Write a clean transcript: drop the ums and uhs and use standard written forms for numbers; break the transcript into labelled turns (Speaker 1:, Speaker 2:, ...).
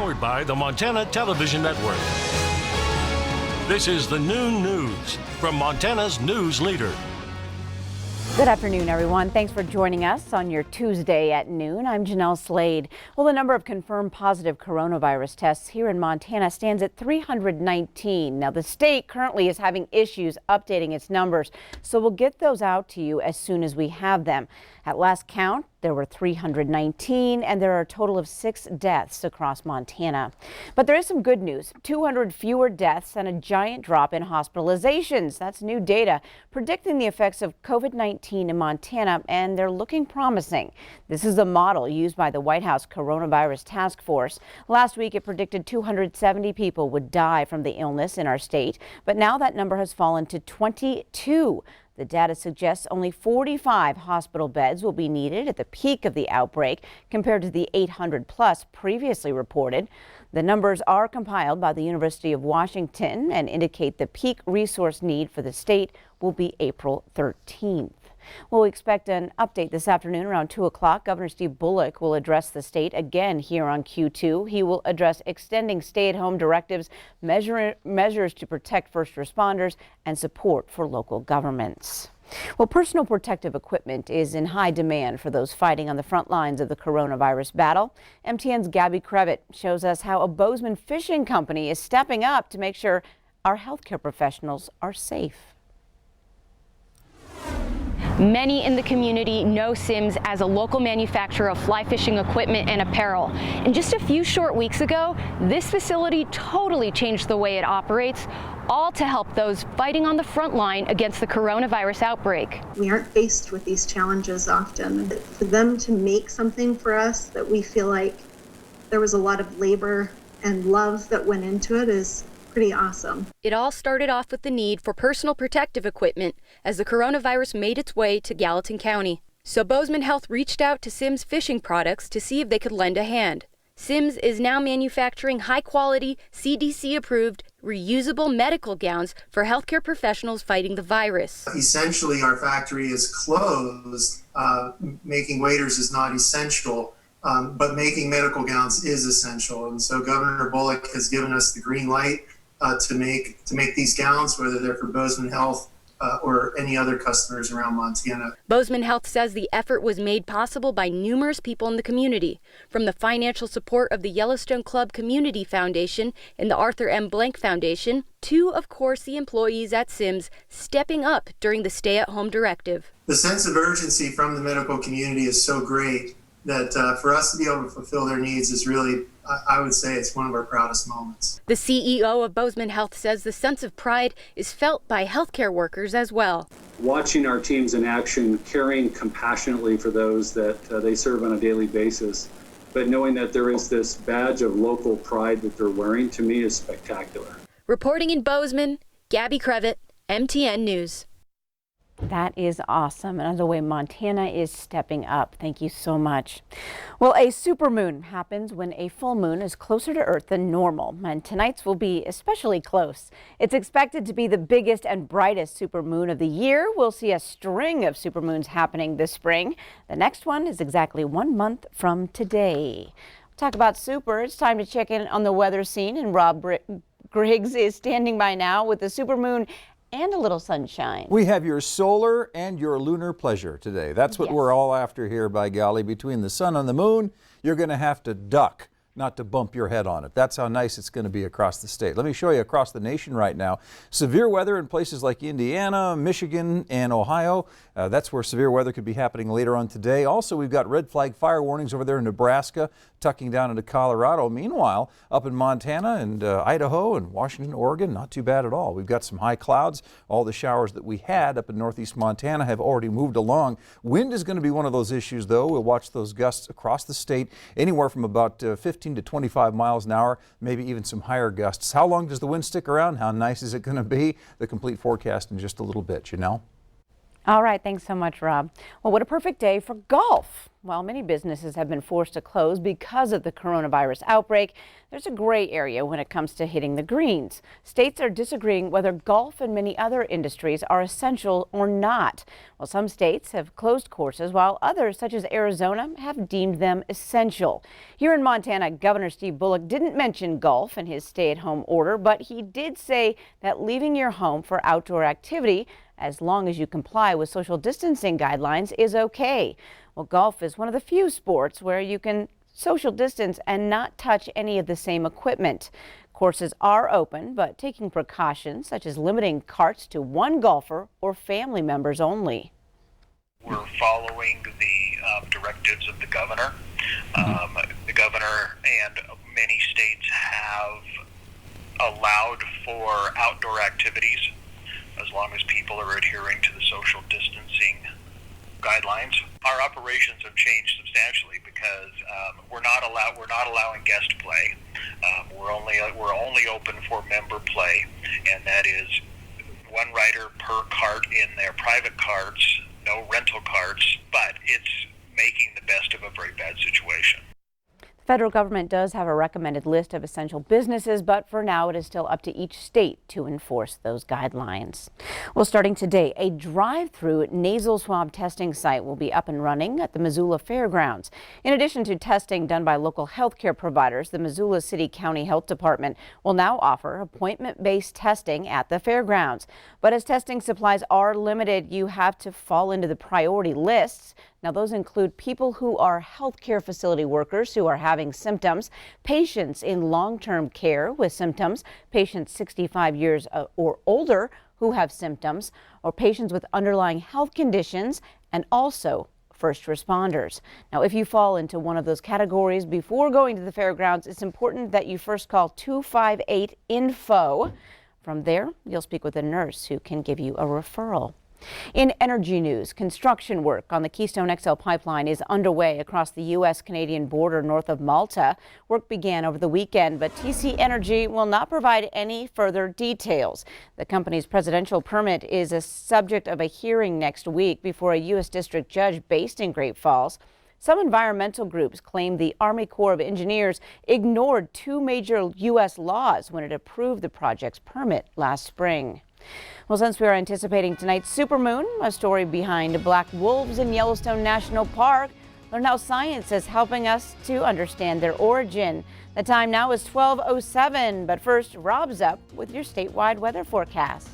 Speaker 1: Powered by the Montana Television Network. This is the Noon News from Montana's news leader.
Speaker 2: Good afternoon, everyone. Thanks for joining us on your Tuesday at noon. I'm Jeanelle Slade. Well, the number of confirmed positive coronavirus tests here in Montana stands at 319. Now, the state currently is having issues updating its numbers, so we'll get those out to you as soon as we have them. At last count, there were 319, and there are a total of 6 deaths across Montana. But there is some good news. 200 fewer deaths and a giant drop in hospitalizations. That's new data predicting the effects of COVID-19 in Montana, and they're looking promising. This is a model used by the White House Coronavirus Task Force. Last week, it predicted 270 people would die from the illness in our state, but now that number has fallen to 22. The data suggests only 45 hospital beds will be needed at the peak of the outbreak compared to the 800 plus previously reported. The numbers are compiled by the University of Washington and indicate the peak resource need for the state will be April 13th. Well, we expect an update this afternoon around 2 o'clock. Governor Steve Bullock will address the state again here on Q2. He will address extending stay-at-home directives, measures to protect first responders, and support for local governments. Well, personal protective equipment is in high demand for those fighting on the front lines of the coronavirus battle. MTN's Gabby Crevitt shows us how a Bozeman fishing company is stepping up to make sure our healthcare professionals are safe.
Speaker 3: Many in the community know Simms as a local manufacturer of fly fishing equipment and apparel. And just a few short weeks ago, this facility totally changed the way it operates, all to help those fighting on the front line against the coronavirus outbreak.
Speaker 4: We aren't faced with these challenges often. For them to make something for us that we feel like there was a lot of labor and love that went into it is pretty awesome.
Speaker 3: It all started off with the need for personal protective equipment as the coronavirus made its way to Gallatin County. So Bozeman Health reached out to Simms Fishing Products to see if they could lend a hand. Simms is now manufacturing high-quality, CDC-approved, reusable medical gowns for healthcare professionals fighting the virus.
Speaker 5: Essentially, our factory is closed. Making waders is not essential, but making medical gowns is essential. And so Governor Bullock has given us the green light to make these gowns, whether they're for Bozeman Health or any other customers around Montana.
Speaker 3: Bozeman Health says the effort was made possible by numerous people in the community, from the financial support of the Yellowstone Club Community Foundation and the Arthur M. Blank Foundation, to, of course, the employees at Simms stepping up during the stay-at-home directive.
Speaker 5: The sense of urgency from the medical community is so great that for us to be able to fulfill their needs is really, I would say, it's one of our proudest moments.
Speaker 3: The CEO of Bozeman Health says the sense of pride is felt by healthcare workers as well.
Speaker 6: Watching our teams in action, caring compassionately for those that they serve on a daily basis, but knowing that there is this badge of local pride that they're wearing, to me, is spectacular.
Speaker 3: Reporting in Bozeman, Gabby Crevitt, MTN News.
Speaker 2: That is awesome. Another way Montana is stepping up. Thank you so much. Well, a supermoon happens when a full moon is closer to Earth than normal, and tonight's will be especially close. It's expected to be the biggest and brightest supermoon of the year. We'll see a string of supermoons happening this spring. The next one is exactly 1 month from today. Talk about super. It's time to check in on the weather scene, and Rob Griggs is standing by now with the supermoon and a little sunshine.
Speaker 7: We have your solar and your lunar pleasure today. That's what we're all after here, by golly. Between the sun and the moon, you're going to have to duck, not to bump your head on it. That's how nice it's going to be across the state. Let me show you across the nation right now. Severe weather in places like Indiana, Michigan, and Ohio. That's where severe weather could be happening later on today. Also, we've got red flag fire warnings over there in Nebraska, tucking down into Colorado. Meanwhile, up in Montana and Idaho and Washington, Oregon, not too bad at all. We've got some high clouds. All the showers that we had up in northeast Montana have already moved along. Wind is going to be one of those issues, though. We'll watch those gusts across the state, anywhere from about 15 to 25 miles an hour, maybe even some higher gusts. How long does the wind stick around? How nice is it going to be? The complete forecast in just a little bit, Jeanelle.
Speaker 2: All right, thanks so much, Rob. Well, what a perfect day for golf. While many businesses have been forced to close because of the coronavirus outbreak, there's a gray area when it comes to hitting the greens. States are disagreeing whether golf and many other industries are essential or not. Well, some states have closed courses while others, such as Arizona, have deemed them essential. Here in Montana, Governor Steve Bullock didn't mention golf in his stay-at-home order, but he did say that leaving your home for outdoor activity, as long as you comply with social distancing guidelines, is okay. Well, golf is one of the few sports where you can social distance and not touch any of the same equipment. Courses are open, but taking precautions such as limiting carts to one golfer or family members only.
Speaker 8: We're following the directives of the governor. The governor and many states have allowed for outdoor activities as long as people are adhering to the social distancing guidelines. Our operations have changed substantially because we're not allowing guest play. We're only open for member play, and that is one rider per cart in their private carts, no rental carts. But it's making the best of a very bad situation.
Speaker 2: The federal government does have a recommended list of essential businesses, but for now it is still up to each state to enforce those guidelines. Well, starting today, a drive-through nasal swab testing site will be up and running at the Missoula Fairgrounds. In addition to testing done by local healthcare providers, the Missoula City County Health Department will now offer appointment-based testing at the fairgrounds. But as testing supplies are limited, you have to fall into the priority lists. Now, those include people who are healthcare facility workers who are having symptoms, patients in long-term care with symptoms, patients 65 years or older who have symptoms, or patients with underlying health conditions, and also first responders. Now, if you fall into one of those categories before going to the fairgrounds, it's important that you first call 258-INFO. From there, you'll speak with a nurse who can give you a referral. In energy news, construction work on the Keystone XL pipeline is underway across the U.S.-Canadian border north of Malta. Work began over the weekend, but TC Energy will not provide any further details. The company's presidential permit is a subject of a hearing next week before a U.S. district judge based in Great Falls. Some environmental groups claim the Army Corps of Engineers ignored two major U.S. laws when it approved the project's permit last spring. Well, since we are anticipating tonight's supermoon, a story behind black wolves in Yellowstone National Park, learn how science is helping us to understand their origin. The time now is 12:07, but first, Rob's up with your statewide weather forecast.